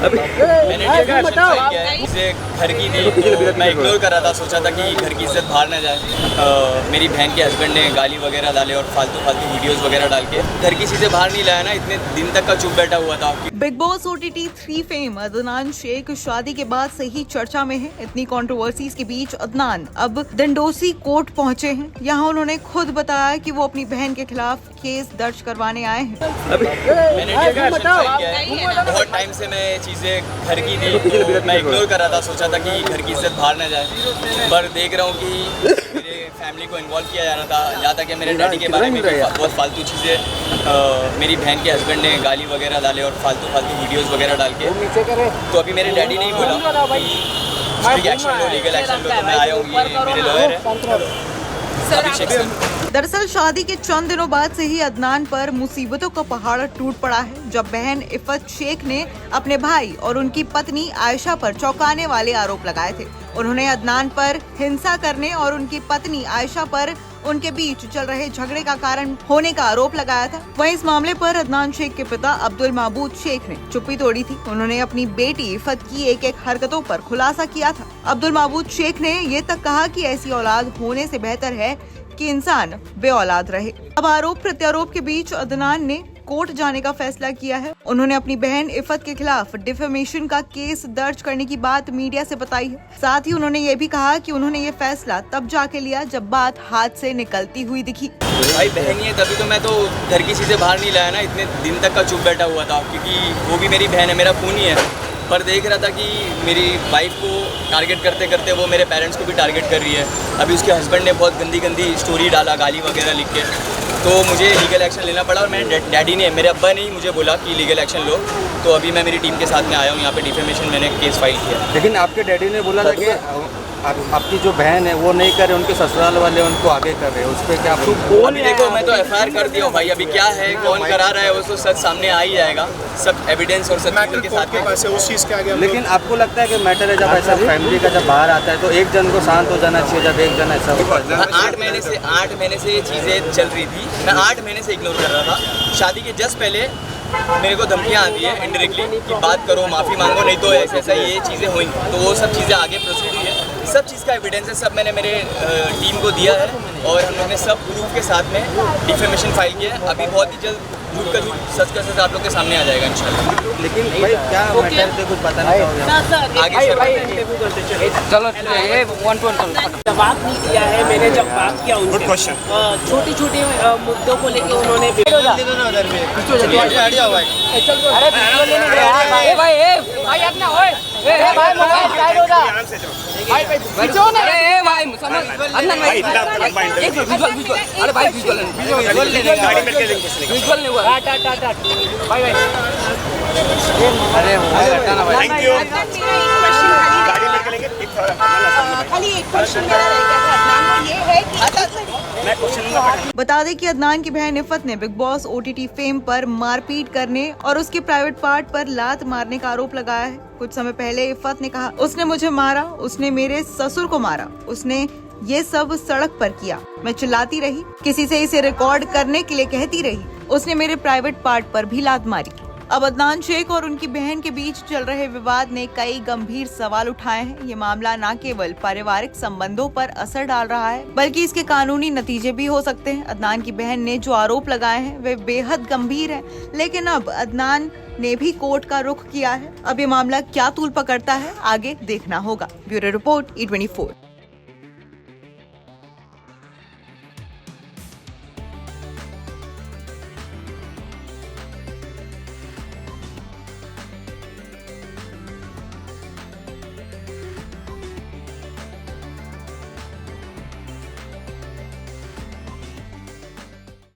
मैंने इसे घर की थी तो मैं इग्नोर कर रहा था, सोचा था कि घर की इज्जत बाहर ना जाए। मेरी बहन के हस्बैंड ने गाली वगैरह डाले और फालतू वीडियोस वगैरह डाल के घर की चीज़ें बाहर नहीं लाया ना, इतने दिन तक का चुप बैठा हुआ था। Bigg Boss OTT 3 fame Adnan Shaikh शादी के बाद से ही चर्चा में है। इतनी कंट्रोवर्सीज के बीच अदनान अब दंडोसी कोर्ट पहुंचे हैं। यहाँ उन्होंने खुद बताया कि वो अपनी बहन के खिलाफ केस दर्ज करवाने आए हैं। मैंने बहुत टाइम से मैं चीज़ें घर की थी तो मैं इग्नोर कर रहा था, सोचा था कि घर की इज्जत बाहर ना जाए, पर देख रहा हूँ कि मेरे फैमिली को इन्वॉल्व किया जा रहा था। यहाँ तक कि मेरे डैडी के बारे में बहुत फालतू चीज़ें मेरी बहन के हस्बैंड ने गाली वगैरह डाले और फालतू वीडियोस वगैरह डाल के, तो अभी मेरे डैडी ने ही बोला कि एक्शन लो, लीगल एक्शन लो, तो मैं आया हूँ। ये मेरे लॉयर है। दरअसल शादी के चंद दिनों बाद से ही अदनान पर मुसीबतों का पहाड़ टूट पड़ा है, जब बहन इफ़त शेख ने अपने भाई और उनकी पत्नी आयशा पर चौंकाने वाले आरोप लगाए थे। उन्होंने अदनान पर हिंसा करने और उनकी पत्नी आयशा पर उनके बीच चल रहे झगड़े का कारण होने का आरोप लगाया था। वहीं इस मामले पर अदनान शेख के पिता अब्दुल महबूद शेख ने चुप्पी तोड़ी थी। उन्होंने अपनी बेटी इफ़त की एक हरकतों पर खुलासा किया था। अब्दुल महबूद शेख ने ये तक कहा कि ऐसी औलाद होने से बेहतर है कि इंसान बे औलाद रहे। अब आरोप प्रत्यारोप के बीच अदनान ने कोर्ट जाने का फैसला किया है। उन्होंने अपनी बहन इफ़त के खिलाफ डिफेमेशन का केस दर्ज करने की बात मीडिया से बताई है। साथ ही उन्होंने ये भी कहा कि उन्होंने ये फैसला तब जाके लिया जब बात हाथ से निकलती हुई दिखी। भाई बहन ही है तभी तो मैं तो घर की चीज़ें बाहर नहीं लाया ना, इतने दिन तक का चुप बैठा हुआ था, क्योंकि वो भी मेरी बहन है, मेरा खून ही है। पर देख रहा था कि मेरी वाइफ को टारगेट करते करते वो मेरे पेरेंट्स को भी टारगेट कर रही है। अभी उसके हस्बैंड ने बहुत गंदी स्टोरी डाला, गाली वगैरह लिख के, तो मुझे लीगल एक्शन लेना पड़ा। और मैंने डैडी ने, मेरे अब्बा ने ही मुझे बोला कि लीगल एक्शन लो, तो अभी मैं मेरी टीम के साथ में आया हूँ यहाँ पे। डिफेमेशन मैंने केस फाइल किया। लेकिन आपके डैडी ने बोला था कि आपकी जो बहन है वो नहीं कर रहे, उनके ससुराल वाले उनको आगे कर रहे हैं, उस पर क्या? अभी देखो, मैं तो FIR कर दिया हूँ भाई। अभी क्या है, कौन करा रहा है, वो तो सच सामने आ ही जाएगा, सब एविडेंस और सब के साथ में। उस चीज़ के आगे लेकिन आपको लगता है कि मैटर है जब ऐसा फैमिली का जब बाहर आता है तो एक जन को शांत हो जाना चाहिए, जब एक जन ऐसा होता है? 8 महीने से ये चीज़ें चल रही थी। मैं 8 महीने से इग्नोर कर रहा था। शादी के जस्ट पहले मेरे को धमकियाँ आती है इनडायरेक्टली कि बात करो, माफ़ी मांगो, नहीं तो ऐसा ये चीज़ें हुई। तो वो सब चीज़ें आगे प्रोसीड हुई है। सब चीज़ का एविडेंस है, सब मैंने मेरे टीम को दिया है और हम लोग ने सब प्रूफ के साथ में डिफेमेशन फाइल किया है। अभी बहुत ही जल्द झूठ का झूठ, सच का सच आप लोग के सामने आ जाएगा इंशाल्लाह। लेकिन भाई क्या मैटर से कुछ बताना चाहोगे आगे चलो ये 1-1 जवाब नहीं दिया है। मैंने जब बात किया उनसे छोटी छोटी मुद्दों को लेकर उन्होंने खाली एक क्वेश्चन मेरा रह गया था अदनान को, ये है कि बता दें कि अदनान की बहन इफ़त ने बिग बॉस OTT फेम पर मारपीट करने और उसके प्राइवेट पार्ट पर लात मारने का आरोप लगाया है। कुछ समय पहले इफ़त ने कहा, उसने मुझे मारा, उसने मेरे ससुर को मारा, उसने ये सब सड़क पर किया, मैं चिल्लाती रही, किसी से इसे रिकॉर्ड करने के लिए कहती रही, उसने मेरे प्राइवेट पार्ट पर भी लात मारी। अब अदनान शेख और उनकी बहन के बीच चल रहे विवाद ने कई गंभीर सवाल उठाए हैं। ये मामला न केवल पारिवारिक संबंधों पर असर डाल रहा है, बल्कि इसके कानूनी नतीजे भी हो सकते हैं। अदनान की बहन ने जो आरोप लगाए हैं वे बेहद गंभीर हैं, लेकिन अब अदनान ने भी कोर्ट का रुख किया है। अब ये मामला क्या तूल पकड़ता है, आगे देखना होगा। Bureau report E24।